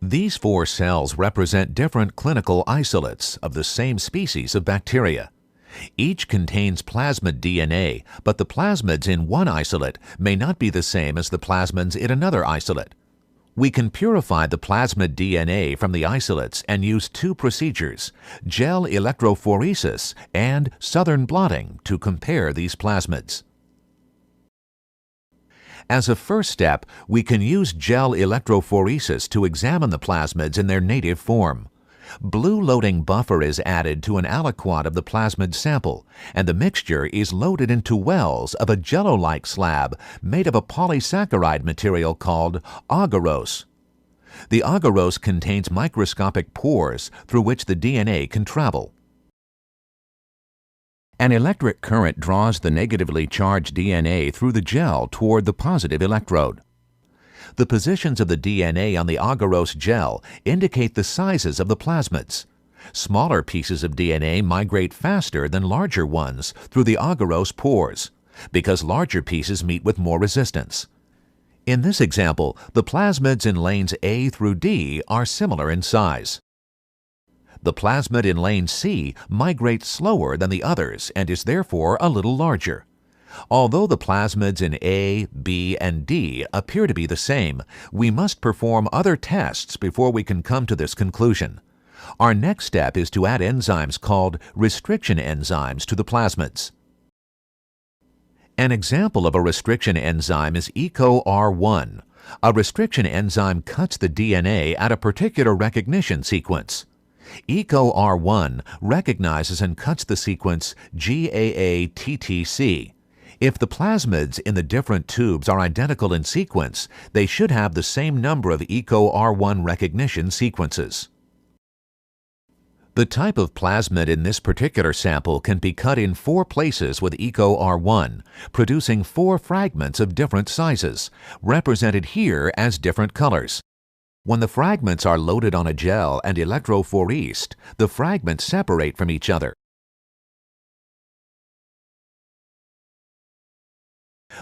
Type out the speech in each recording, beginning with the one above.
These 4 cells represent different clinical isolates of the same species of bacteria. Each contains plasmid DNA, but the plasmids in one isolate may not be the same as the plasmids in another isolate. We can purify the plasmid DNA from the isolates and use 2 procedures, gel electrophoresis and southern blotting, to compare these plasmids. As a first step, we can use gel electrophoresis to examine the plasmids in their native form. Blue loading buffer is added to an aliquot of the plasmid sample, and the mixture is loaded into wells of a jello-like slab made of a polysaccharide material called agarose. The agarose contains microscopic pores through which the DNA can travel. An electric current draws the negatively charged DNA through the gel toward the positive electrode. The positions of the DNA on the agarose gel indicate the sizes of the plasmids. Smaller pieces of DNA migrate faster than larger ones through the agarose pores, because larger pieces meet with more resistance. In this example, the plasmids in lanes A through D are similar in size. The plasmid in lane C migrates slower than the others and is therefore a little larger. Although the plasmids in A, B, and D appear to be the same, we must perform other tests before we can come to this conclusion. Our next step is to add enzymes called restriction enzymes to the plasmids. An example of a restriction enzyme is EcoR1. A restriction enzyme cuts the DNA at a particular recognition sequence. EcoR1 recognizes and cuts the sequence GAA-TTC. If the plasmids in the different tubes are identical in sequence, they should have the same number of EcoR1 recognition sequences. The type of plasmid in this particular sample can be cut in 4 places with EcoR1, producing 4 fragments of different sizes, represented here as different colors. When the fragments are loaded on a gel and electrophoresed, the fragments separate from each other.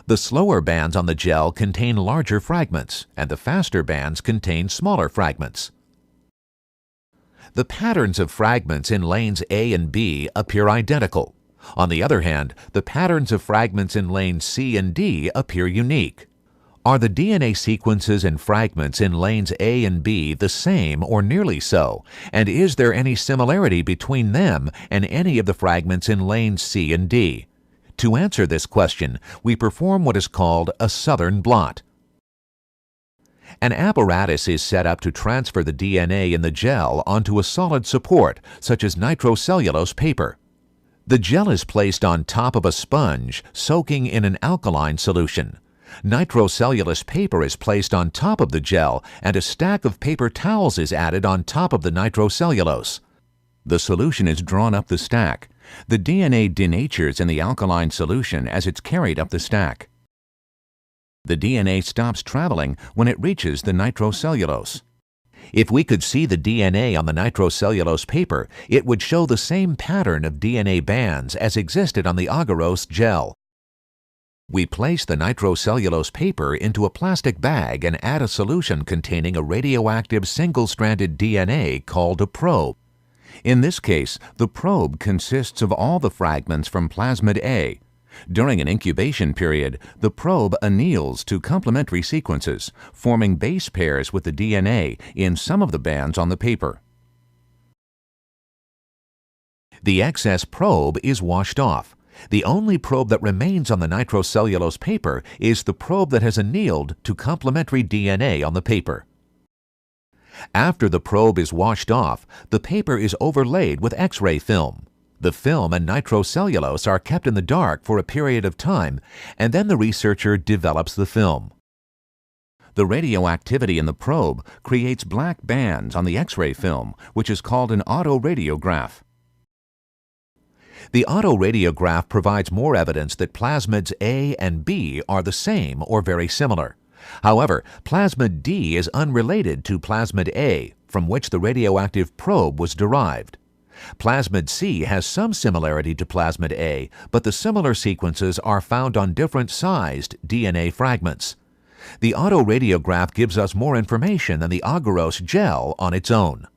The slower bands on the gel contain larger fragments, and the faster bands contain smaller fragments. The patterns of fragments in lanes A and B appear identical. On the other hand, the patterns of fragments in lanes C and D appear unique. Are the DNA sequences and fragments in lanes A and B the same or nearly so, and is there any similarity between them and any of the fragments in lanes C and D? To answer this question, we perform what is called a southern blot. An apparatus is set up to transfer the DNA in the gel onto a solid support, such as nitrocellulose paper. The gel is placed on top of a sponge soaking in an alkaline solution. Nitrocellulose paper is placed on top of the gel, and a stack of paper towels is added on top of the nitrocellulose. The solution is drawn up the stack. The DNA denatures in the alkaline solution as it's carried up the stack. The DNA stops traveling when it reaches the nitrocellulose. If we could see the DNA on the nitrocellulose paper, it would show the same pattern of DNA bands as existed on the agarose gel. We place the nitrocellulose paper into a plastic bag and add a solution containing a radioactive single-stranded DNA called a probe. In this case, the probe consists of all the fragments from plasmid A. During an incubation period, the probe anneals to complementary sequences, forming base pairs with the DNA in some of the bands on the paper. The excess probe is washed off. The only probe that remains on the nitrocellulose paper is the probe that has annealed to complementary DNA on the paper. After the probe is washed off, the paper is overlaid with X-ray film. The film and nitrocellulose are kept in the dark for a period of time, and then the researcher develops the film. The radioactivity in the probe creates black bands on the X-ray film, which is called an autoradiograph. The autoradiograph provides more evidence that plasmids A and B are the same or very similar. However, plasmid D is unrelated to plasmid A, from which the radioactive probe was derived. Plasmid C has some similarity to plasmid A, but the similar sequences are found on different sized DNA fragments. The autoradiograph gives us more information than the agarose gel on its own.